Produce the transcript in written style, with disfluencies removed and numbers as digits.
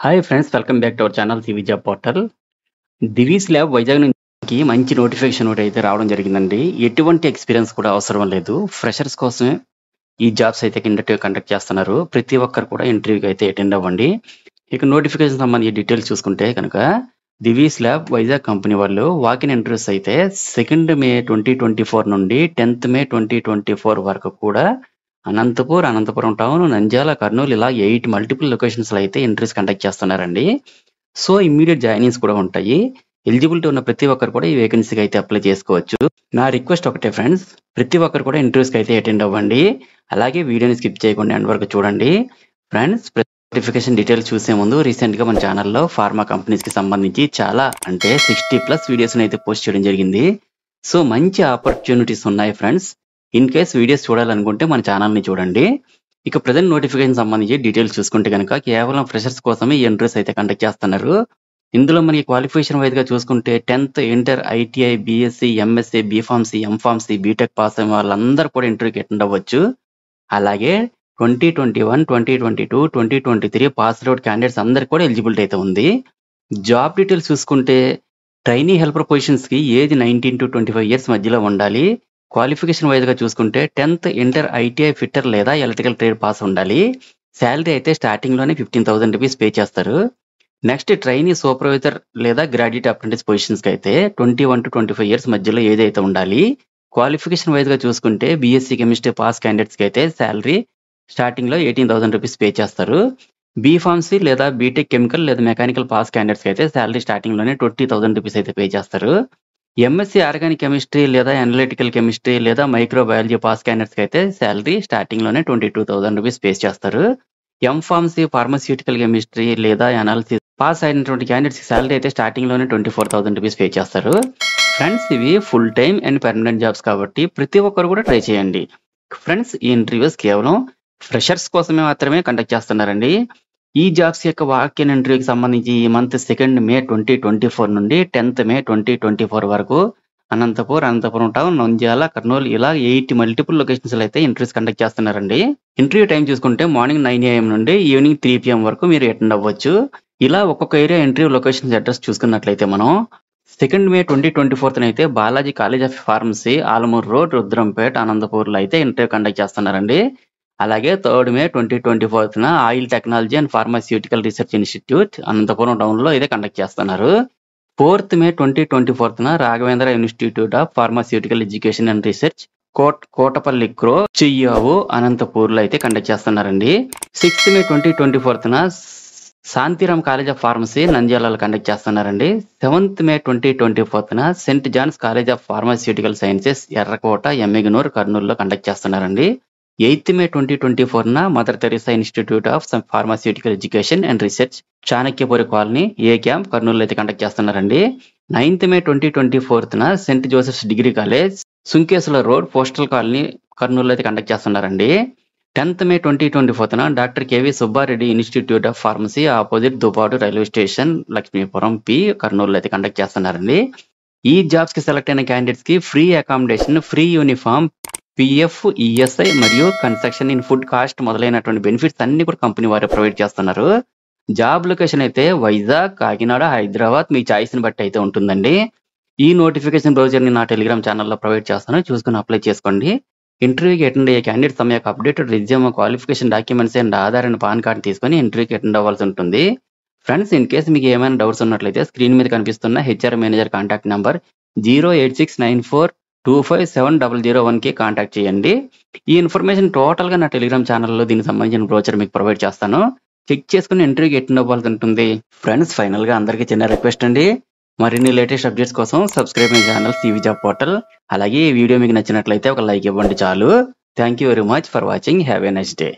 Hi friends, welcome back to our channel CV job portal. Divi's lab Vizag నుంచి మంచి notification ఒకటి అయితే రావడం జరిగిందండి. ఎటువంటి ఎక్స్పీరియన్స్ కూడా అవసరం లేదు. ఫ్రెషర్స్ కోసమే ఈ జాబ్స్ అయితే ఇంటర్వ్యూ కండక్ట్ చేస్తున్నారు. ప్రతి ఒక్కరు కూడా ఇంటర్వ్యూకి అయితే అటెండ్ అవ్వండి. ఇక నోటిఫికేషన్ సంబంధించి డీటెయిల్స్ చూసుకుంటే కనుక దివీస్ ల్యాబ్ వైజాగ్ కంపెనీ వాళ్ళు వాకిన్ ఇంటర్వ్యూస్ అయితే 2 మే 2024 నుండి 10th మే 2024 వరకు కూడా అనంతపురం టౌన్, నంద్యాల, కర్నూలు ఇలా 8 మల్టిపుల్ లొకేషన్స్ లో అయితే ఇంటర్వ్యూస్ కండక్ట్ చేస్తున్నారండి. సో ఇమ్మీడియట్ జాయినింగ్స్ కూడా ఉంటాయి. ఎలిజిబిలిటీ ఉన్న ప్రతి ఒక్కరు కూడా ఈ వేకెన్సీకి అయితే అప్లై చేసుకోవచ్చు. నా రిక్వెస్ట్ ఒకటే ఫ్రెండ్స్, ప్రతి ఒక్కరు కూడా ఇంటర్వ్యూస్కి అయితే అటెండ్ అవ్వండి. అలాగే వీడియోని స్కిప్ చేయకుండా ఎండ్ వరకు చూడండి. ఫ్రెండ్స్, నోటిఫికేషన్ డీటెయిల్స్ చూసే ముందు రీసెంట్ గా మన ఛానల్లో ఫార్మా కంపెనీస్ కి సంబంధించి చాలా అంటే 60+ వీడియోస్ అయితే పోస్ట్ చేయడం జరిగింది. సో మంచి ఆపర్చునిటీస్ ఉన్నాయి ఫ్రెండ్స్. ఇన్ కేస్ వీడియోస్ చూడాలనుకుంటే మన ఛానల్ని చూడండి. ఇక ప్రజెంట్ నోటిఫికేషన్ సంబంధించి డీటెయిల్స్ చూసుకుంటే కనుక కేవలం ఫ్రెషర్స్ కోసమే ఈ ఇంటర్వ్యూస్ అయితే కండక్ట్ చేస్తున్నారు. ఇందులో మనకి క్వాలిఫికేషన్ వైజ్ గా చూసుకుంటే 10th, inter, ITI, BSc, MSc, B pharmacy, M pharmacy, BTech pass అయిన వాళ్ళందరూ కూడా ఇంటర్వ్యూకి అటెండ్ అవ్వచ్చు. అలాగే 2021, 2022, 2023 పాస్ అవుట్ క్యాండిడేట్స్ అందరికి కూడా ఎలిజిబిలిటీ అయితే ఉంది. జాబ్ డీటెయిల్స్ చూసుకుంటే ట్రైనీ హెల్పర్ పొజిషన్స్ కి ఏజ్ 19 to 25 ఇయర్స్ మధ్యలో ఉండాలి. క్వాలిఫికేషన్ వైజ్ గా చూసుకుంటే 10th, ఇంటర్, ఐటీఐ, ఫిట్టర్ లేదా ఎలక్ట్రికల్ ట్రేడ్ పాస్ ఉండాలి. శాలరీ అయితే స్టార్టింగ్ లోనే 15,000 రూపీస్ పే చేస్తారు. నెక్స్ట్ ట్రైనీ సూపర్వైజర్ లేదా గ్రాడ్యుయేట్ అప్రెంటిస్ పొజిషన్స్ కి అయితే 21 to 25 ఇయర్స్ మధ్యలో ఏజ్ అయితే ఉండాలి. క్వాలిఫికేషన్ వైజ్ గా చూసుకుంటే బీఎస్సీ కెమిస్ట్రీ పాస్ క్యాండిడేట్స్ కి అయితే శాలరీ స్టార్టింగ్ లో 18,000 రూపీస్ పే చేస్తారు. బీఫార్మసీ లేదా బీటెక్ కెమికల్ లేదా మెకానికల్ పాస్ క్యాండిడేట్స్ కి అయితే శాలరీ స్టార్టింగ్ లోనే 20,000 రూపీస్ అయితే పే చేస్తారు. ఎంఎస్సీ ఆర్గానిక్ కెమిస్ట్రీ లేదా అనలిటికల్ కెమిస్ట్రీ లేదా మైక్రోబయాలజీ పాస్ క్యాండిడేట్స్ కి అయితే శాలరీ స్టార్టింగ్ లోనే 22,000 రూపీస్ పే చేస్తారు. ఎంఫార్మసీ, ఫార్మస్యూటికల్ కెమిస్ట్రీ లేదా అనాలిసిస్ పాస్ అయినటువంటి క్యాండిడేట్స్ కి శాలరీ అయితే స్టార్టింగ్ లోనే 24,000 రూపీస్ పే చేస్తారు. ఫ్రెండ్స్, ఇవి full time and permanent jobs కాబట్టి ప్రతి ఒక్కరు కూడా ట్రై చేయండి. ఫ్రెండ్స్, ఈ ఇంటర్వ్యూస్ కేవలం ఫ్రెషర్స్ కోసమే మాత్రమే కండక్ట్ చేస్తున్నారండి. ఈ జాబ్స్ యొక్క వాకిన్ ఇంటర్వ్యూకి సంబంధించి ఈ మంత్ 2 మే 2024 నుండి 10th మే 2024 వరకు అనంతపురం టౌన్, నంద్యాల, కర్నూలు ఇలా 8 మల్టిపుల్ లొకేషన్స్ అయితే ఇంటర్వ్యూస్ కండక్ట్ చేస్తున్నారండి. ఇంటర్వ్యూ టైం చూసుకుంటే మార్నింగ్ 9 AM నుండి ఈవినింగ్ 3 PM వరకు మీరు అటెండ్ అవ్వచ్చు. ఇలా ఒక్కొక్క ఏరియా ఇంటర్వ్యూ లొకేషన్స్ అడ్రస్ చూసుకున్నట్లయితే మనం 2 మే 2024 అయితే Balaji college of pharmacy, Alamuru road, Rudrampeta, అనంతపూర్లో అయితే ఇంటర్వ్యూ కండక్ట్ చేస్తున్నారండి. అలాగే 3rd May 2024 oil technology and pharmaceutical research institute Anantapuram town లో అయితే కండక్ట్ చేస్తున్నారు. 4th May 2024 Raghavendra institute of pharmaceutical education and research Kotapalli క్రో, చియ్యావు, అనంతపూర్ లో అయితే కండక్ట్ చేస్తున్నారండి. 6th May 2024 Shantiram college of pharmacy, నంద్యాలలో కండక్ట్ చేస్తున్నారండి. 7th May 2024 saint John's college of pharmaceutical sciences, ఎర్రకోట, ఎమ్మిగనూర్, కర్నూలులో కండక్ట్ చేస్తున్నారండి. 8th May 2024 Mother Teresa institute of pharmaceutical education and research, Chanakyapuri colony, A camp, Kurnool అయితే కండక్ట్ చేస్తున్నారండి. 9th May 2024 saint Joseph's degree college, Sunkesula road, postal colony, Kurnool అయితే conduct చేస్తున్నారండి. 10th May 2024 doctor KV Subba Reddy institute of pharmacy, opposite దుబాటు railway station, Lakshmipuram P, Kurnool అయితే conduct చేస్తున్నారండి. ఈ jobs కి select అయిన క్యాండిడేట్స్ కి free accommodation, free uniform, PF, ESI మరియు కన్స్ట్రక్షన్ ఇన్ ఫుడ్ కాస్ట్ మొదలైనటువంటి బెనిఫిట్స్ అన్ని కూడా కంపెనీ వారు ప్రొవైడ్ చేస్తున్నారు. జాబ్ లొకేషన్ అయితే వైజాగ్, కాకినాడ, హైదరాబాద్ మీ చాయిస్ ని బట్టి అయితే ఉంటుందండి. ఈ నోటిఫికేషన్ బ్రౌజర్ ని నా టెలిగ్రామ్ ఛానల్లో ప్రొవైడ్ చేస్తాను, చూసుకుని అప్లై చేసుకోండి. ఇంటర్వ్యూకి అటెండ్ అయ్యే క్యాండిడేట్స్ తమ యొక్క updated resume, qualification documents and Aadhaar and pan card తీసుకొని ఇంటర్వ్యూకి అటెండ్ అవ్వాల్సి ఉంటుంది. ఫ్రెండ్స్, ఇన్ కేసు మీకు ఏమైనా డౌట్స్ ఉన్నట్లయితే స్క్రీన్ మీద కనిపిస్తున్న హెచ్ఆర్ మేనేజర్ కాంటాక్ట్ నంబర్ 08694257001కి కాంటాక్ట్ చేయండి. ఈ ఇన్ఫర్మేషన్ టోటల్ గా నా టెలిగ్రామ్ ఛానల్లో దీనికి సంబంధించిన బ్రోచర్ మీకు ప్రొవైడ్ చేస్తాను, చెక్ చేసుకుని ఇంటర్వ్యూకి అటెండ్ అవ్వాల్సి ఉంటుంది. ఫ్రెండ్స్, ఫైనల్ గా అందరికీ చిన్న రిక్వెస్ట్ అండి, మరిన్ని లేటెస్ట్ అప్డేట్స్ కోసం subscribe my channel CV job portal. అలాగే ఈ వీడియో మీకు నచ్చినట్లయితే ఒక లైక్ ఇవ్వండి చాలు. Thank you very much for watching. Have a nice day.